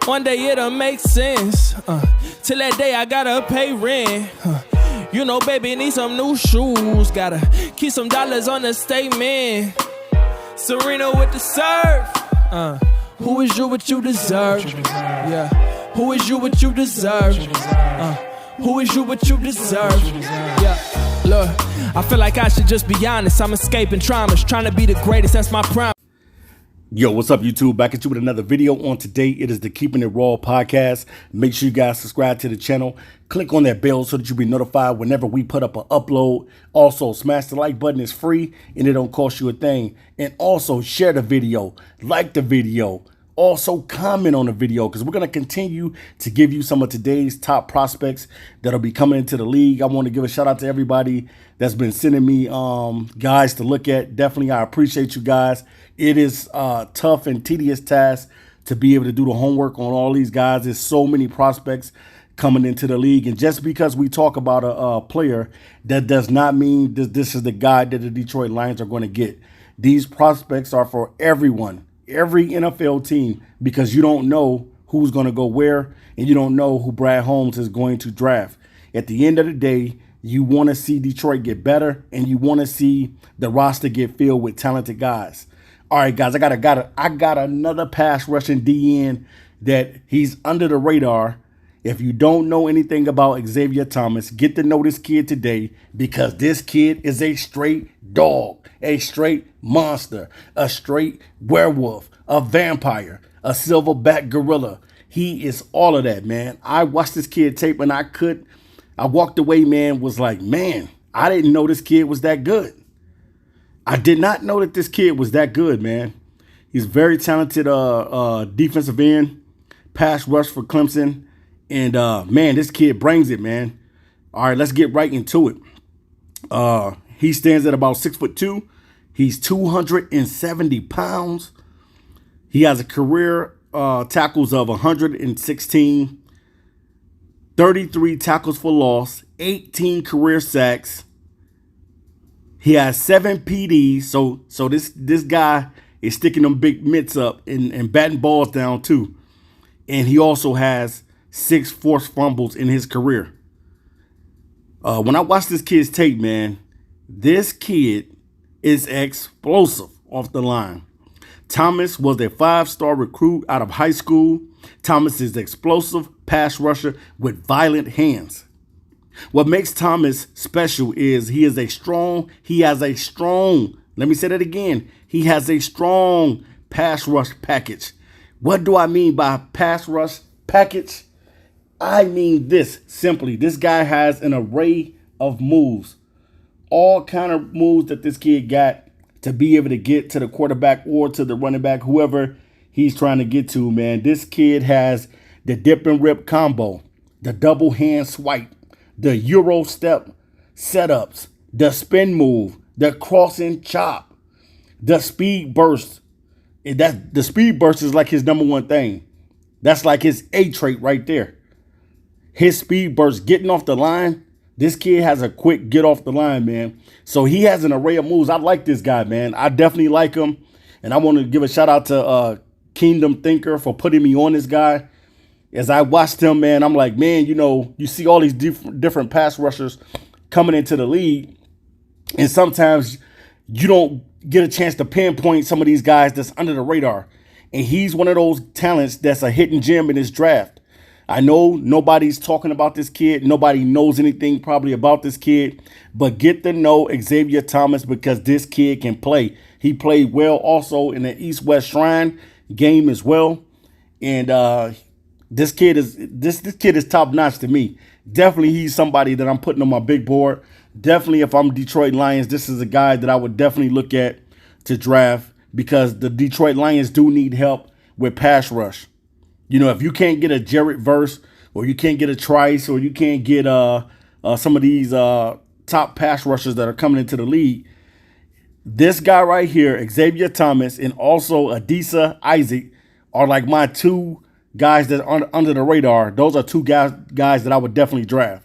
One day it'll make sense. Till that day I gotta pay rent. You know, baby, need some new shoes. Gotta keep some dollars on the statement. Serena with the surf. Who is you what you deserve? Yeah. Who is you what you deserve? Who is you what you deserve? Yeah. Look, I feel like I should just be honest. I'm escaping traumas, trying to be the greatest. That's my prime. Yo, what's up, YouTube? Back at you with another video. On today, it is the Keeping It Raw podcast. Make sure you guys subscribe to the channel. Click on that bell so that you'll be notified whenever we put up an upload. Also, smash the like button. It's free and it don't cost you a thing. And also, share the video, like the video. Also, comment on the video because we're going to continue to give you some of today's top prospects that'll be coming into the league. I want to give a shout out to everybody that's been sending me guys to look at. Definitely, I appreciate you guys. It is a tough and tedious task to be able to do the homework on all these guys. There's so many prospects coming into the league. And just because we talk about a player, that does not mean that this is the guy that the Detroit Lions are going to get. These prospects are for everyone. Every NFL team, because you don't know who's going to go where and you don't know who Brad Holmes is going to draft. At the end of the day, you want to see Detroit get better and you want to see the roster get filled with talented guys. All right, guys, I got another pass rushing DN that he's under the radar. If you don't know anything about Xavier Thomas, get to know this kid today because this kid is a straight dog, a straight monster, a straight werewolf, a vampire, a silverback gorilla. He is all of that, man. I watched this kid tape and I walked away, man, was like, man, I didn't know this kid was that good. I did not know that this kid was that good, man. He's very talented defensive end, pass rush for Clemson. And, man, this kid brings it, man. All right, let's get right into it. He stands at about 6'2". He's 270 pounds. He has a career tackles of 116, 33 tackles for loss, 18 career sacks. He has 7 PDs. So this guy is sticking them big mitts up and batting balls down, too. And he also has 6 forced fumbles in his career. When I watch this kid's tape, man, this kid is explosive off the line. Thomas was a 5-star recruit out of high school. Thomas is explosive pass rusher with violent hands. What makes Thomas special is he has a strong, let me say that again. He has a strong pass rush package. What do I mean by pass rush package? I mean this simply. This guy has an array of moves, all kind of moves that this kid got to be able to get to the quarterback or to the running back, whoever he's trying to get to, man. This kid has the dip and rip combo, the double hand swipe, the Euro step setups, the spin move, the crossing chop, the speed burst. The speed burst is like his number one thing. That's like his A trait right there. His speed burst, getting off the line. This kid has a quick get off the line, man. So he has an array of moves. I like this guy, man. I definitely like him. And I want to give a shout out to Kingdom Thinker for putting me on this guy. As I watched him, man, I'm like, man, you know, you see all these different pass rushers coming into the league. And sometimes you don't get a chance to pinpoint some of these guys that's under the radar. And he's one of those talents that's a hidden gem in this draft. I know nobody's talking about this kid. Nobody knows anything probably about this kid. But get to know Xavier Thomas because this kid can play. He played well also in the East-West Shrine game as well. And this kid is top-notch to me. Definitely he's somebody that I'm putting on my big board. Definitely if I'm Detroit Lions, this is a guy that I would definitely look at to draft because the Detroit Lions do need help with pass rush. You know, if you can't get a Jarrett Verse or you can't get a Trice or you can't get some of these top pass rushers that are coming into the league, this guy right here, Xavier Thomas, and also Adisa Isaac are like my two guys that are under the radar. Those are two guys that I would definitely draft.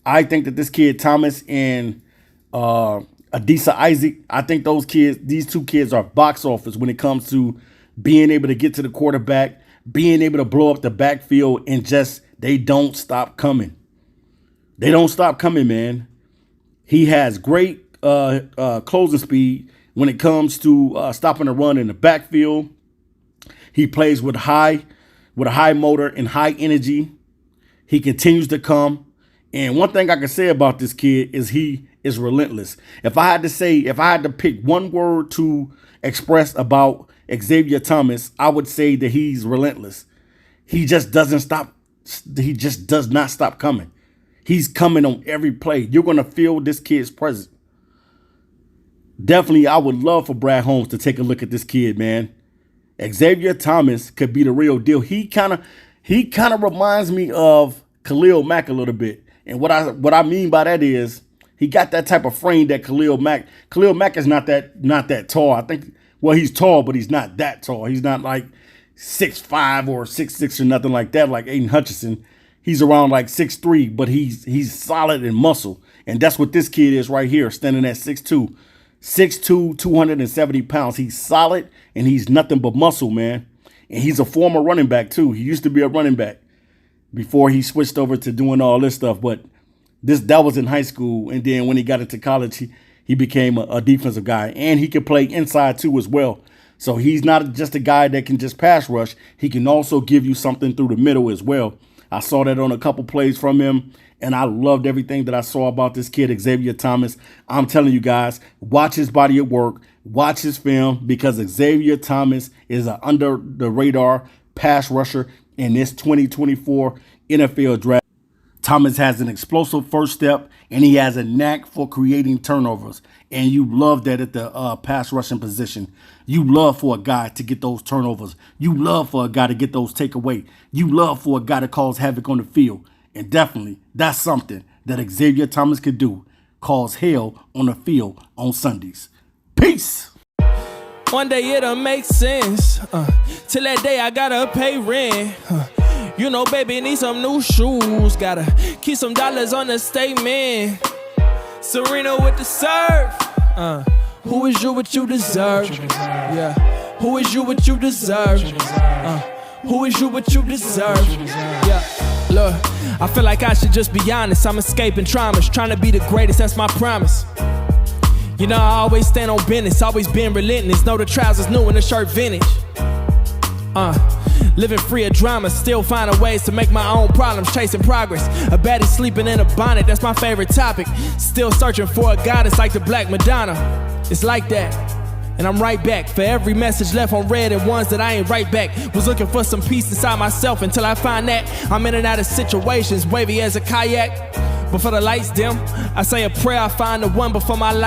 I think that this kid Thomas and Adisa Isaac, I think these two kids are box office when it comes to being able to get to the quarterback, being able to blow up the backfield, and just they don't stop coming. They don't stop coming, man. He has great closing speed when it comes to stopping the run in the backfield. He plays with a high motor and high energy. He continues to come. And one thing I can say about this kid is he is relentless. If I had to pick one word to express about Xavier Thomas, I would say that he's relentless. He just doesn't stop. He just does not stop coming. He's coming on every play. You're going to feel this kid's presence. Definitely, I would love for Brad Holmes to take a look at this kid, man. Xavier Thomas could be the real deal. He kind of reminds me of Khalil Mack a little bit. And what I mean by that is he got that type of frame that Khalil Mack is not that tall. I think, well, he's tall, but he's not that tall. He's not like 6'5" or 6'6" or nothing like that, like Aiden Hutchinson. He's around like 6'3", but he's solid in muscle. And that's what this kid is right here, standing at 6'2". 6'2", 270 pounds. He's solid, and he's nothing but muscle, man. And he's a former running back, too. He used to be a running back before he switched over to doing all this stuff. But that was in high school. And then when he got into college, he became a defensive guy. And he can play inside, too, as well. So he's not just a guy that can just pass rush. He can also give you something through the middle as well. I saw that on a couple plays from him, and I loved everything that I saw about this kid, Xavier Thomas. I'm telling you guys, watch his body of work, watch his film, because Xavier Thomas is an under-the-radar pass rusher in this 2024 NFL draft. Thomas has an explosive first step, and he has a knack for creating turnovers. And you love that at the pass rushing position. You love for a guy to get those turnovers. You love for a guy to get those takeaway. You love for a guy to cause havoc on the field. And definitely, that's something that Xavier Thomas could do. Cause hell on the field on Sundays. Peace. One day it'll make sense. Till that day I gotta pay rent. You know, baby, need some new shoes. Gotta keep some dollars on the statement. Serena with the serve. Who is you what you deserve? Yeah. Who is you what you deserve? Who is you what you deserve? Yeah. Look, I feel like I should just be honest. I'm escaping traumas, trying to be the greatest, that's my promise. You know, I always stand on business, always been relentless. Know the trousers new and the shirt vintage. Living free of drama, still finding ways to make my own problems, chasing progress. A baddie sleeping in a bonnet, that's my favorite topic. Still searching for a goddess like the Black Madonna. It's like that, and I'm right back. For every message left on red and ones that I ain't right back. Was looking for some peace inside myself until I find that. I'm in and out of situations, wavy as a kayak. Before the lights dim, I say a prayer, I find the one before my life.